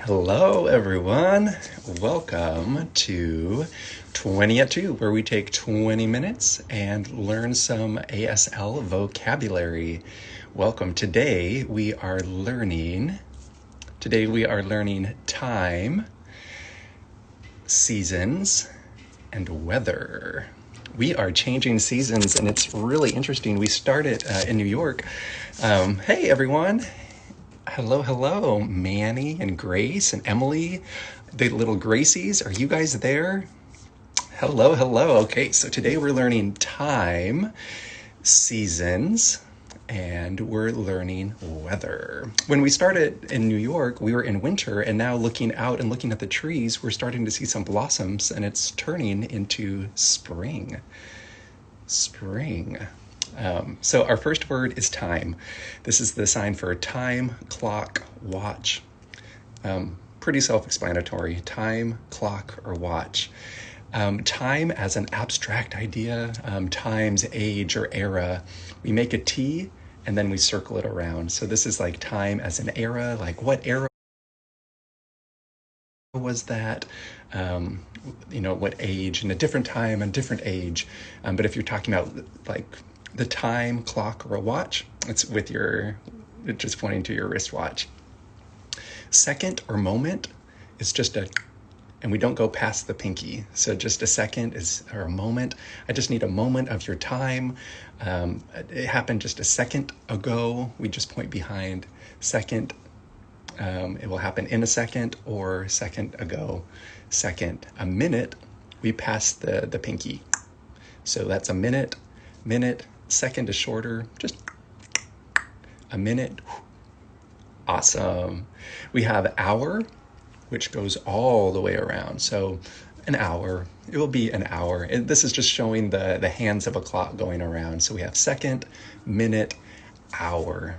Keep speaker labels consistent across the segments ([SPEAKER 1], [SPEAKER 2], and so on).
[SPEAKER 1] Hello, everyone. Welcome to 20 at 2, where we take 20 minutes and learn some ASL vocabulary. Welcome. Today we are learning time, seasons, and weather. We are changing seasons, and it's really interesting. We started in New York. Hey, everyone. Hello, Manny and Grace and Emily, the little Gracies. Are you guys there? Hello. Okay, so today we're learning time, seasons, and we're learning weather. When we started in New York, we were in winter, and now looking out and looking at the trees, we're starting to see some blossoms, and it's turning into spring. So our first word is time. This is the sign for time, clock, watch. Pretty self-explanatory. Time, clock, or watch. Time as an abstract idea, times, age, or era. We make a T and then we circle it around. So this is like time as an era, like what era was that? What age, and a different time and different age. But if you're talking about like the time, clock, or a watch, it's just pointing to your wristwatch. Second or moment is and we don't go past the pinky. So just a second or a moment. I just need a moment of your time. It happened just a second ago. We just point behind second. It will happen in a second or second ago. Second. A minute, we pass the pinky. So that's a minute. Second is shorter, just a minute. Awesome. We have hour, which goes all the way around. So an hour, it will be an hour. And this is just showing the hands of a clock going around. So we have second, minute, hour.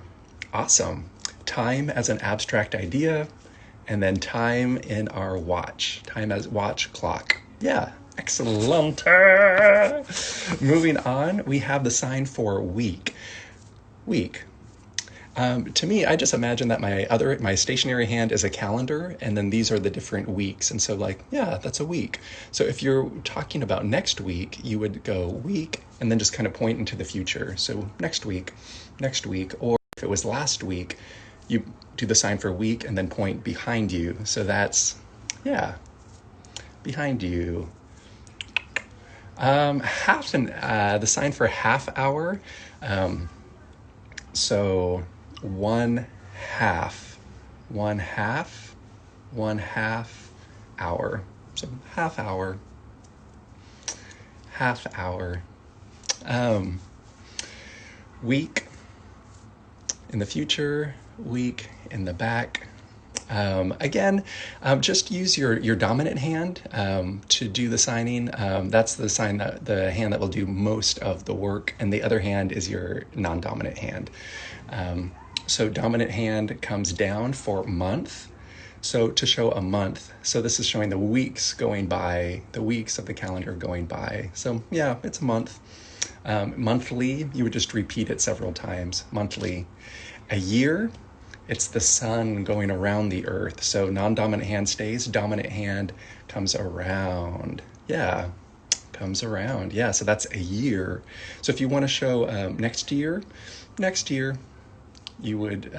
[SPEAKER 1] Awesome. Time as an abstract idea, and then time in our watch. Time as watch, clock. Yeah. Excellent. Moving on, we have the sign for week. To me, I just imagine that my stationary hand is a calendar, and then these are the different weeks. And so that's a week. So if you're talking about next week, you would go week and then just kind of point into the future. So next week. Or if it was last week, you do the sign for week and then point behind you. So that's, behind you. The sign for half hour. So one half hour. So half hour. Week in the future, week in the back. Just use your dominant hand to do the signing. That's the hand that will do most of the work, and the other hand is your non-dominant hand. So dominant hand comes down for month. So to show a month, so this is showing the weeks going by, the weeks of the calendar going by. So it's a month. Monthly, you would just repeat it several times. Monthly. A year, it's the sun going around the earth. So non-dominant hand stays, dominant hand comes around. Comes around. So that's a year. So if you want to show next year, you would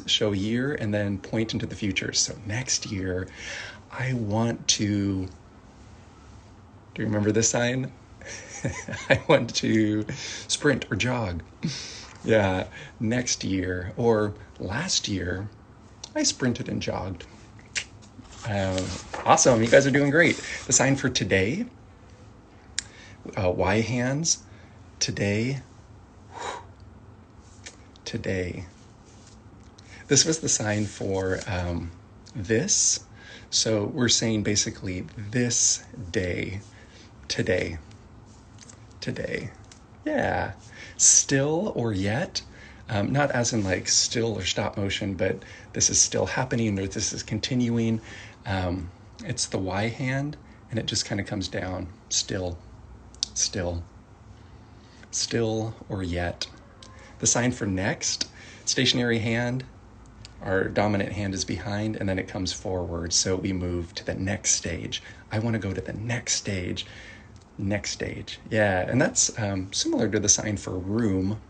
[SPEAKER 1] show year and then point into the future. So next year, I want to, do you remember this sign? I want to sprint or jog. Next year, or last year, I sprinted and jogged. Awesome, you guys are doing great. The sign for today, Y hands, today. This was the sign for this. So we're saying basically this day, today. Still or yet, not as in like still or stop motion, but this is still happening or this is continuing. It's the Y hand, and it just kind of comes down. Still or yet. The sign for next, stationary hand, our dominant hand is behind, and then it comes forward. So we move to the next stage. I want to go to the next stage. Next stage. Yeah, and that's similar to the sign for room,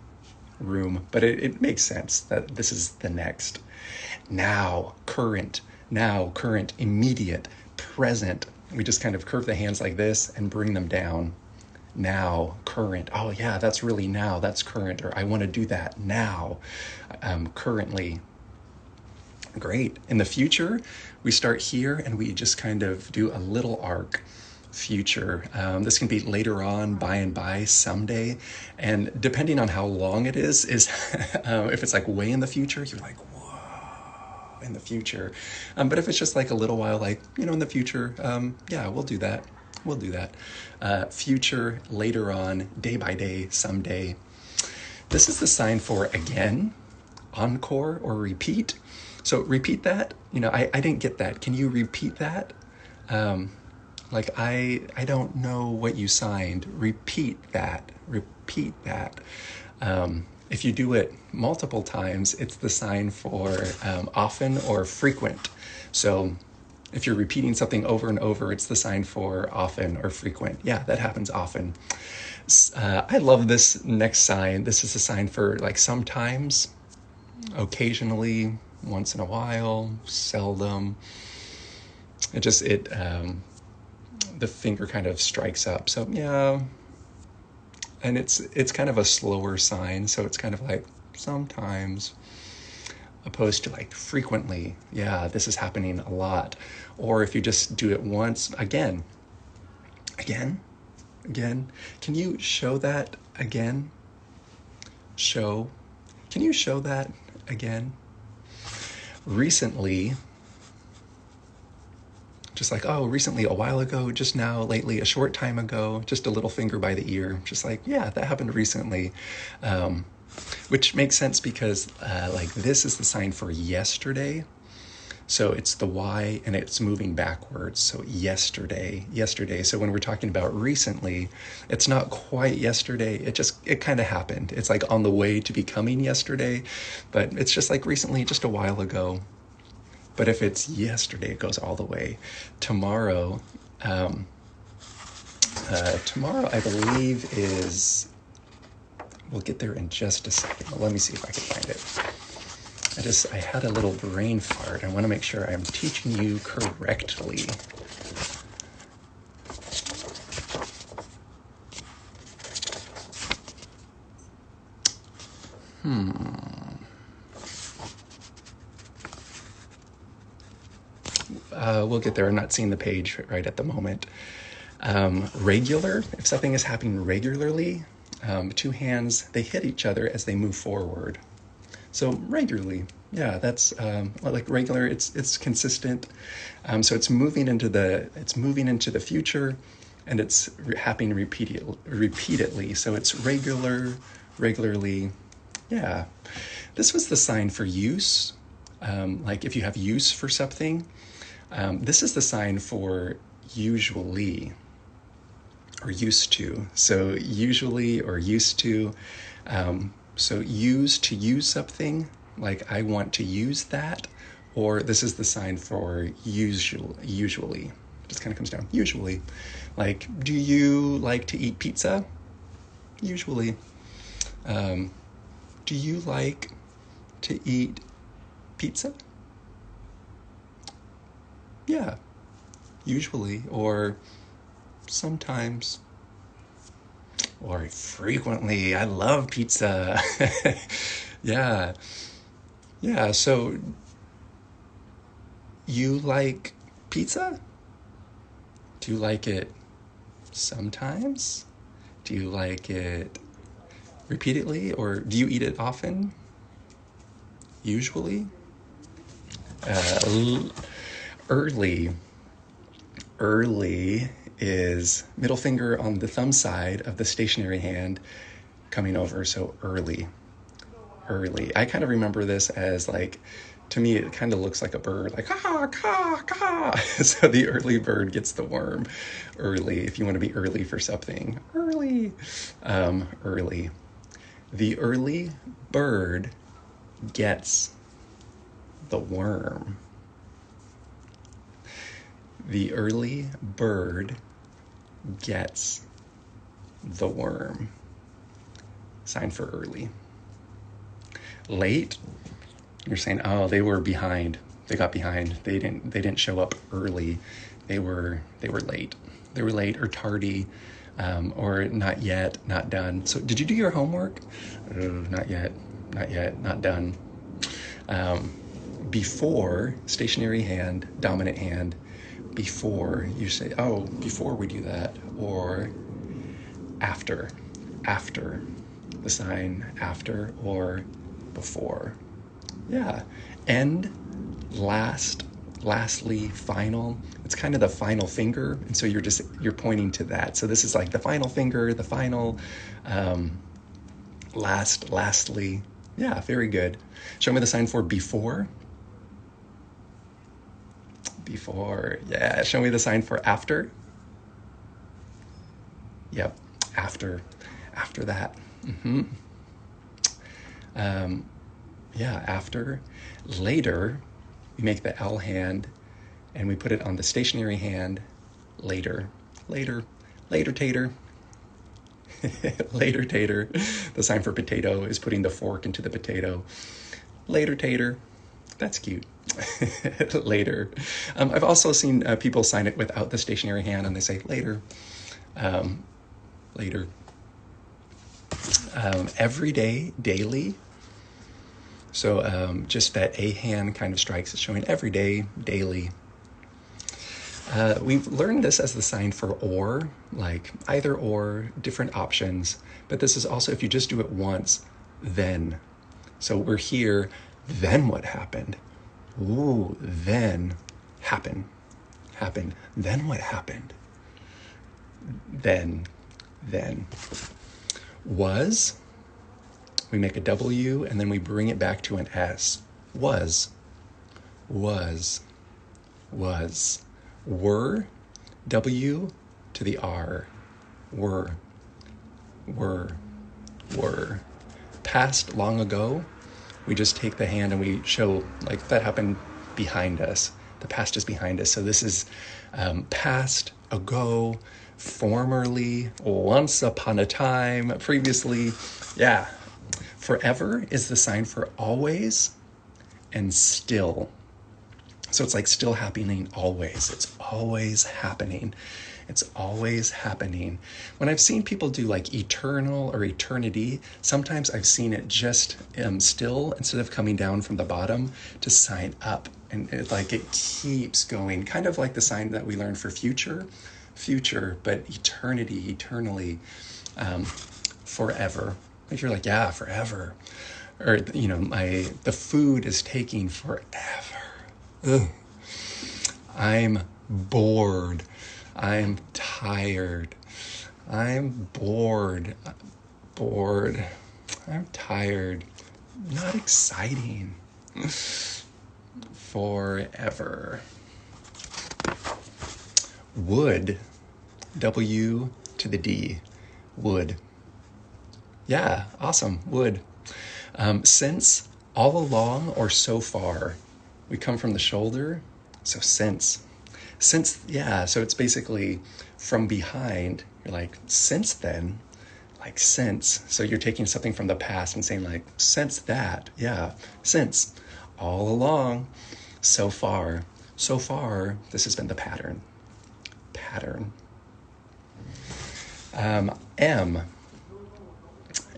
[SPEAKER 1] but it makes sense that this is the next. Now, current, immediate, present. We just kind of curve the hands like this and bring them down. Now, current. Oh yeah, that's really now, that's current, or I want to do that now, currently. Great. In the future, we start here and we just kind of do a little arc. Future. This can be later on, by and by, someday. And depending on how long it is if it's like way in the future, you're like, whoa, in the future. But if it's just like a little while, like, in the future, yeah, we'll do that. Future, later on, day by day, someday. This is the sign for again, encore, or repeat. So repeat that. I didn't get that. Can you repeat that? Like, I don't know what you signed. Repeat that. If you do it multiple times, it's the sign for often or frequent. So if you're repeating something over and over, it's the sign for often or frequent. Yeah, that happens often. I love this next sign. This is a sign for like sometimes, occasionally, once in a while, seldom. The finger kind of strikes up. So yeah, and it's kind of a slower sign. So it's kind of like sometimes, opposed to like frequently. Yeah, this is happening a lot. Or if you just do it once, again. Can you show that again? Can you show that again? Recently, just like, oh, recently, a while ago, just now, lately, a short time ago, just a little finger by the ear. Just like, yeah, that happened recently. Which makes sense because like this is the sign for yesterday. So it's the Y and it's moving backwards. So yesterday. So when we're talking about recently, it's not quite yesterday. It kind of happened. It's like on the way to becoming yesterday, but it's just like recently, just a while ago. But if it's yesterday, it goes all the way. Tomorrow, I believe is, we'll get there in just a second. Well, let me see if I can find it. I had a little brain fart. I want to make sure I'm teaching you correctly. We'll get there. I'm not seeing the page right at the moment. Regular, if something is happening regularly, two hands, they hit each other as they move forward. So regularly, yeah, that's like regular. It's consistent. So it's moving into the future, and it's happening repeatedly. So it's regularly. Yeah, this was the sign for use. Like if you have use for something, this is the sign for usually or used to. So usually or used to. So use to use something, like I want to use that, or this is the sign for usually. Just kind of comes down. Usually. Like, do you like to eat pizza? Usually. Do you like to eat pizza? Yeah, usually, or sometimes, or frequently. I love pizza. Yeah, so you like pizza? Do you like it sometimes? Do you like it repeatedly, or do you eat it often? Usually? Early is middle finger on the thumb side of the stationary hand coming over, so early. I kind of remember this as like, to me, it kind of looks like a bird, like, caw, caw, caw. So the early bird gets the worm. Early, if you want to be early for something. Early. The early bird gets the worm. The early bird gets the worm. Sign for early. Late, you're saying, oh, they were behind. They got behind. They didn't show up early. They were late. They were late or tardy, or not yet, not done. So did you do your homework? Not yet, not done. Before, stationary hand, dominant hand. Before, you say, oh, before we do that. Or after, the sign after or before. Yeah. End, last, lastly, final. It's kind of the final finger, and so you're pointing to that. So this is like the final finger, the final, lastly. Yeah, very good. Show me the sign for before. Before, yeah. Show me the sign for after. Yep, after that. Yeah, after. Later, we make the L hand and we put it on the stationary hand. Later tater. Later tater. The sign for potato is putting the fork into the potato. Later tater. That's cute. Later. I've also seen people sign it without the stationary hand and they say later. Later. Every day, daily. So just that A hand kind of strikes. It's showing every day, daily. We've learned this as the sign for or, like either or, different options. But this is also if you just do it once, then. So we're here, then what happened? Ooh, then happened. Then what happened? Then. Was, we make a W and then we bring it back to an S. Was. Were, W to the R. Were. Past, long ago, we just take the hand and we show like that happened behind us. The past is behind us. So this is past, ago, formerly, once upon a time, previously. Yeah. Forever is the sign for always and still. So it's like still happening always. It's always happening. When I've seen people do like eternal or eternity, sometimes I've seen it just still instead of coming down from the bottom to sign up. And it keeps going, kind of like the sign that we learned for future, but eternity, eternally, forever. If you're like, yeah, forever. Or, the food is taking forever. Ugh. I'm bored. I'm tired. I'm bored. I'm tired. Not exciting. Forever. Would. W to the D. Would. Yeah, awesome. Would. Since, all along, or so far. We come from the shoulder, so since, yeah, so it's basically from behind. You're like, since then, like since. So you're taking something from the past and saying like, since that, yeah, since, all along, so far, this has been the pattern.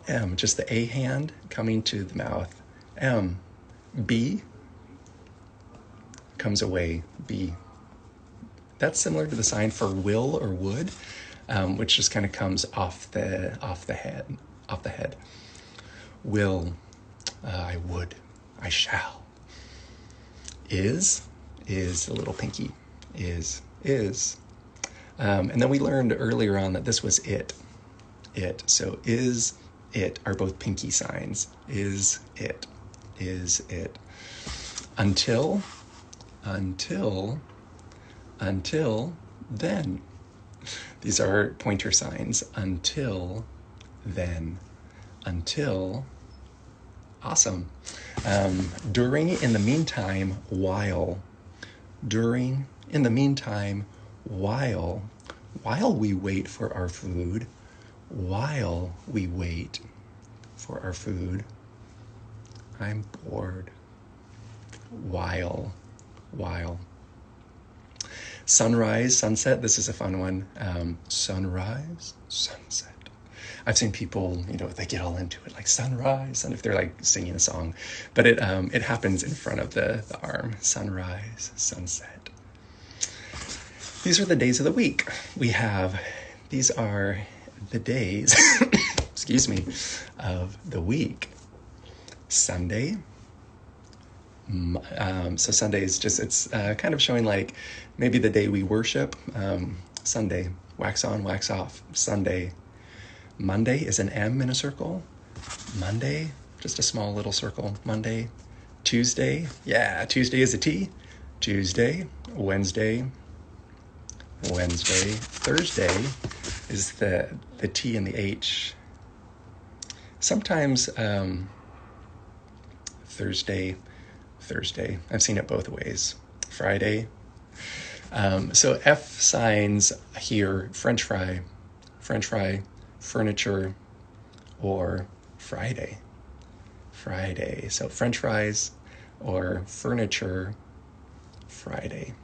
[SPEAKER 1] M, just the A hand coming to the mouth. M, B, comes away, B. That's similar to the sign for will or would, which just kind of comes off the head. Will, I would, I shall. Is a little pinky. Is. And then we learned earlier on that this was it. So is, it are both pinky signs. Is it. Until then. These are pointer signs. Until then. Until Awesome. During, in the meantime, while. During, in the meantime, while. While we wait for our food. While we wait for our food. I'm bored. While. Sunrise, sunset. This is a fun one. Sunrise, sunset. I've seen people, they get all into it, like sunrise, and if they're like singing a song, but it happens in front of the arm. Sunrise, sunset. These are the days of the week. These are the days, excuse me, of the week. Sunday. So Sunday is just, it's kind of showing like maybe the day we worship. Sunday, wax on, wax off. Sunday. Monday is an M in a circle. Monday, just a small little circle. Monday. Tuesday, Tuesday is a T. Tuesday. Wednesday. Thursday is the T and the H. Sometimes Thursday. I've seen it both ways. Friday. So F signs here, French fry, furniture, or Friday. So French fries or furniture, Friday.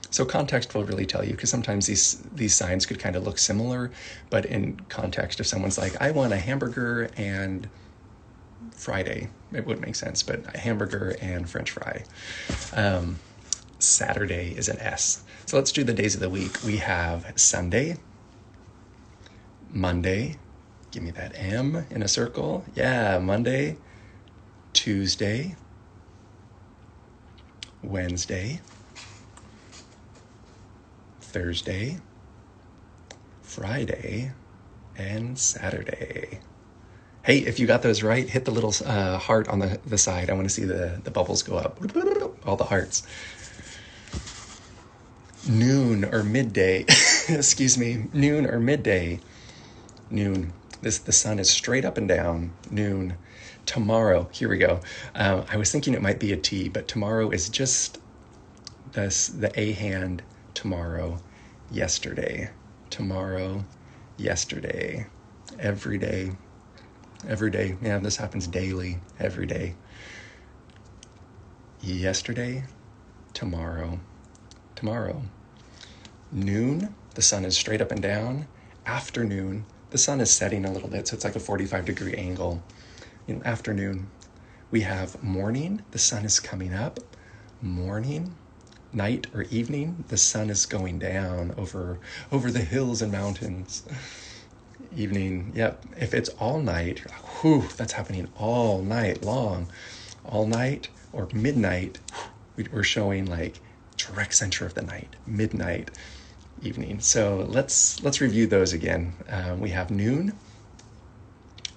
[SPEAKER 1] So context will really tell you, because sometimes these signs could kind of look similar, but in context, if someone's like, I want a hamburger and Friday, it wouldn't make sense, but a hamburger and French fry. Saturday is an S. So let's do the days of the week. We have Sunday, Monday, give me that M in a circle. Yeah, Monday, Tuesday, Wednesday, Thursday, Friday, and Saturday. Hey, if you got those right, hit the little heart on the side. I want to see the bubbles go up. All the hearts. Noon or midday. Excuse me. Noon or midday. Noon. The sun is straight up and down. Noon. Tomorrow. Here we go. I was thinking it might be a T, but tomorrow is just the A hand. Tomorrow. Yesterday. Tomorrow. Yesterday. Every day. Yeah, this happens daily. Every day. Yesterday. Tomorrow. Noon, the sun is straight up and down. Afternoon, the sun is setting a little bit, so it's like a 45-degree angle. Afternoon. We have morning, the sun is coming up. Morning. Night or evening, the sun is going down over the hills and mountains. Evening, yep. If it's all night, you're like, whew, that's happening all night long. All night or midnight, we're showing like direct center of the night, midnight, evening. So let's review those again. We have noon,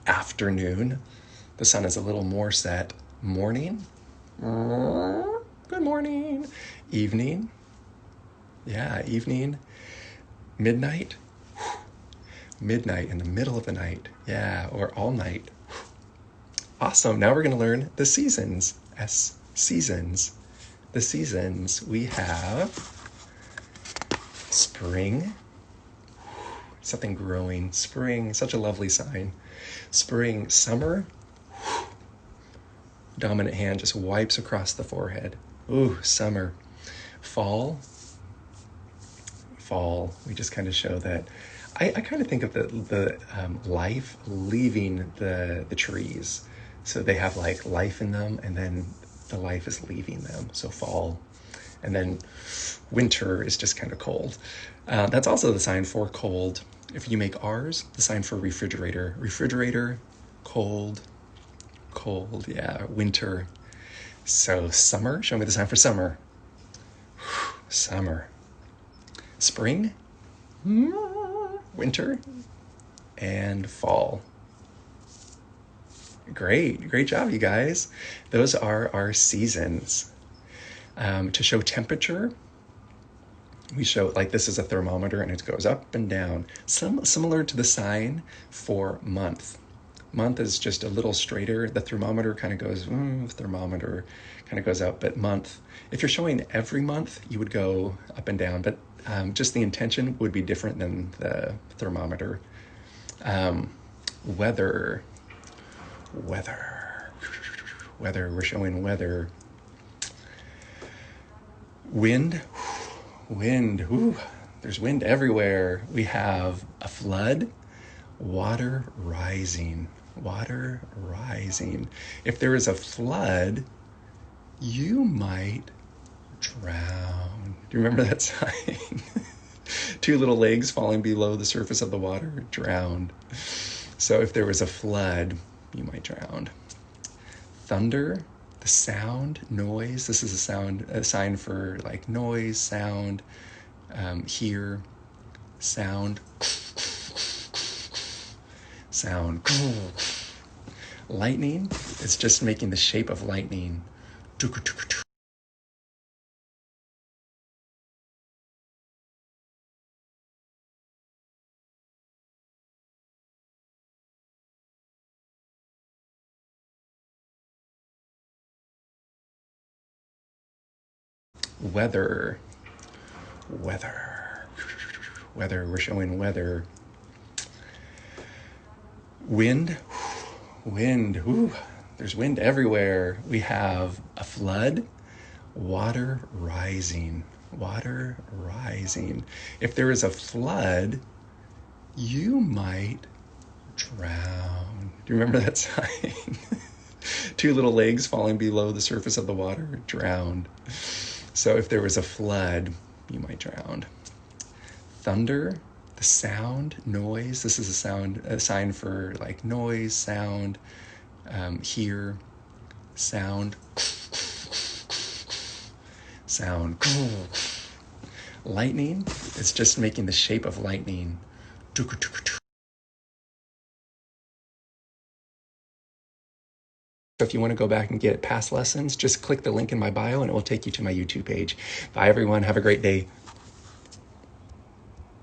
[SPEAKER 1] afternoon, the sun is a little more set. Morning, good morning. Evening, evening. Midnight, midnight in the middle of the night, or all night. Awesome. Now we're going to learn the seasons. Seasons. The seasons, we have spring, something growing. Spring, such a lovely sign. Spring. Summer, dominant hand just wipes across the forehead. Ooh, summer. Fall, we just kind of show that. I kind of think of the life leaving the trees. So they have like life in them, and then the life is leaving them. So fall. And then winter is just kind of cold. That's also the sign for cold. If you make R's, the sign for refrigerator. Refrigerator, cold, winter. So summer, show me the sign for summer. Summer. Spring, winter, and fall. Great job, you guys. Those are our seasons. To show temperature, we show, like, this is a thermometer and it goes up and down. Similar to the sign for month. Month is just a little straighter. The thermometer kind of goes, thermometer kind of goes up, but month, if you're showing every month, you would go up and down, but just the intention would be different than the thermometer. Weather, weather, weather, we're showing weather. Wind, wind, ooh, there's wind everywhere. We have a flood, water rising, water rising. If there is a flood, you might drown. Do you remember that sign? Two little legs falling below the surface of the water, drowned. So if there was a flood, you might drown. Thunder, the sound, noise. This is a sign for like noise, sound, hear, sound, sound. Lightning, it's just making the shape of lightning. Weather, weather, weather, we're showing weather. Wind, wind, ooh, there's wind everywhere. We have a flood, water rising, water rising. If there is a flood, you might drown. Do you remember that sign? Two little legs falling below the surface of the water, drowned. So if there was a flood, you might drown. Thunder, the sound, noise. This is a sign for like noise, sound, hear, sound, sound. Lightning, it's just making the shape of lightning. So if you want to go back and get past lessons, just click the link in my bio and it will take you to my YouTube page. Bye everyone, have a great day.